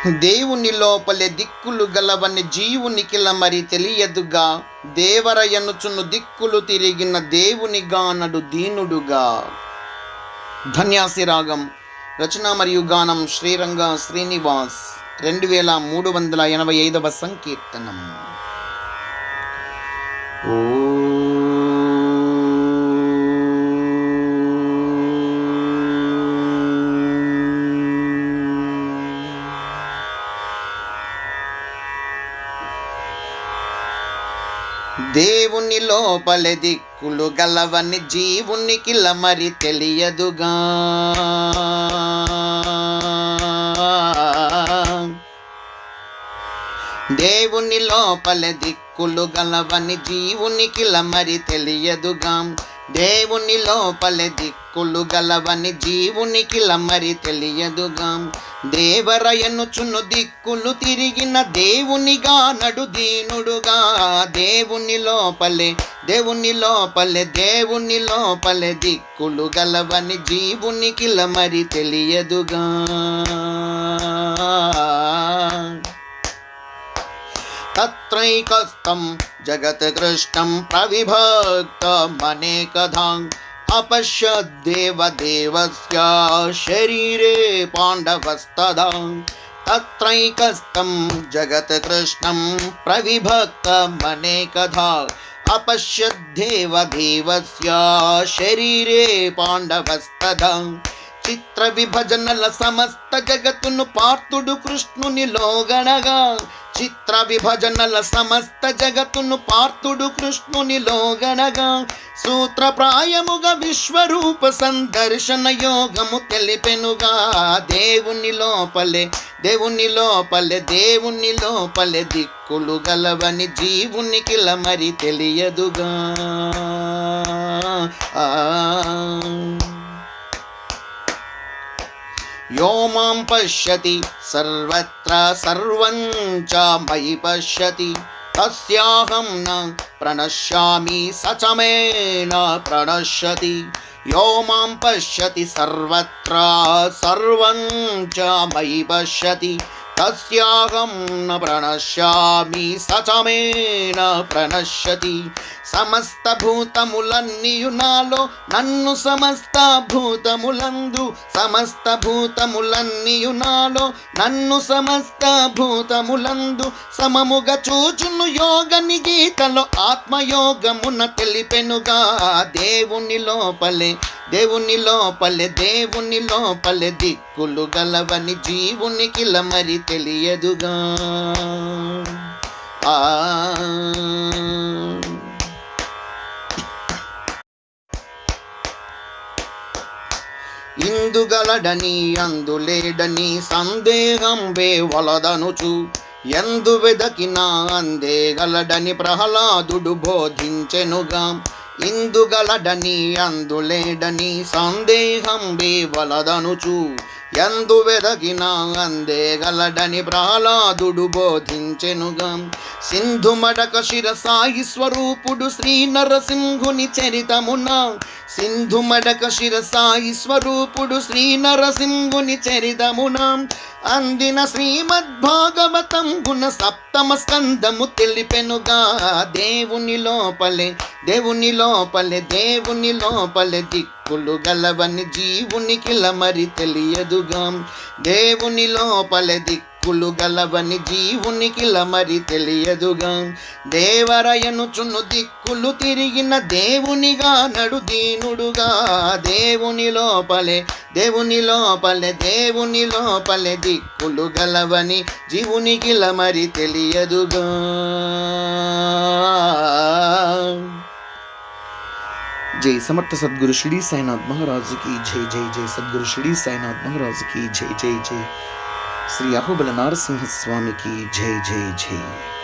దేవుని లోపలే దిక్కులు గలవని జీవునికిల మరి తెలియదుగా. దేవరయనుచును దిక్కులు తిరిగిన దేవునిగా నడు దీనుడుగా. ధన్యాసి రాగం. రచన మరియు గానం శ్రీరంగ శ్రీనివాస్. 2385వ సంకీర్తనం. ఓ దేవుని లోపలే దిక్కులు గలవని జీవునికిల మరి తెలియదుగా. దేవుని లోపలే దిక్కులు గలవని జీవునికిల మరి తెలియదుగా. దేవుని లోపలే దిక్కులు గలవని జీవునికిల మరి తెలియదుగా. దేవరయనుచును దిక్కులు తిరిగిన దేవునిగా నడు దీనుడుగా. దేవుని లోపలే దిక్కులు గలవని జీవునికిల మరి తెలియదుగా. తత్రైకస్థం జగత్కృష్ణం ప్రవిభక్తమనేకధా अपश्यद्देवदेवस्य शरीरे पाण्डवस्तदा. तत्रैकस्थं जगत्कृष्णं प्रविभक्तमनेकधा अपश्यद्देवदेवस्य शरीरे पाण्डवस्तदा. చిత్ర విభజనల సమస్త జగత్తును పార్థుడు కృష్ణునిలో గణగా. చిత్ర విభజనల సమస్త జగత్తును పార్థుడు కృష్ణునిలో గణగా. సూత్రప్రాయముగా విశ్వరూప సందర్శన యోగము తెలిపెనుగా. దేవుని లోపలే దిక్కులు గలవని జీవునికిల మరి తెలియదుగా. यो मां पश्यति सर्वत्र सर्वं च मयि पश्यति तस्याहं न प्रणश्यामि स च मे न प्रणश्यति. यो मां पश्यति सर्वत्र सर्वं च मयि पश्यति तस्याहं न प्रणश्यामि स च मे न प्रणश्यति. సమస్త భూతములన్నీయు నాలో నన్ను సమస్త భూతములందు. సమస్త భూతములన్నీయు నాలో నన్ను సమస్త భూతములందు. సమముగా చూచును యోగని గీతలో ఆత్మయోగమున తెలిపెనుగా. దేవుని లోపలే దిక్కులు గలవని జీవునికిల మరి తెలియదుగా. ఇందుగలడని అందులేడని సందేహం వేవలదనుచు. ఎందు వెదకినా అందేగలడని ప్రహ్లాదుడు బోధించెనుగా. ఇందుగలడని అందులేడని సందేహం వేవలదనుచు. ఎందు వెదకినా అందేగలడని ప్రహ్లాదుడు బోధించెనుగా. సింధుమడక శిరసాయి స్వరూపుడు శ్రీ నరసింహుని చరితమున. సింధుమడక శిరసాయి స్వరూపుడు శ్రీ నరసింహుని చరితమున. అందిన శ్రీమద్భాగవతం గుణ సప్తమ స్కందము తెలిపెనుగా. దేవుని లోపలే దిక్కులు గలవని జీవునికిల మరి తెలియదుగా. దేవుని లోపలే దిక్కులు గలవని జీవునికిల మరి తెలియదుగా. దేవరయనుచును దిక్కులు తిరిగిన దేవునిగా నడు దీనుడుగా. దేవుని లోపలే దిక్కులు గలవని జీవునికిల మరి తెలియదుగా. जय समर्थ सद्गुरु श्री साईनाथ महाराज की जय. जय जय सद्गुरु श्री साईनाथ महाराज की जय. जय जय श्री अहोबल नारसिंह स्वामी की जय. जय जय.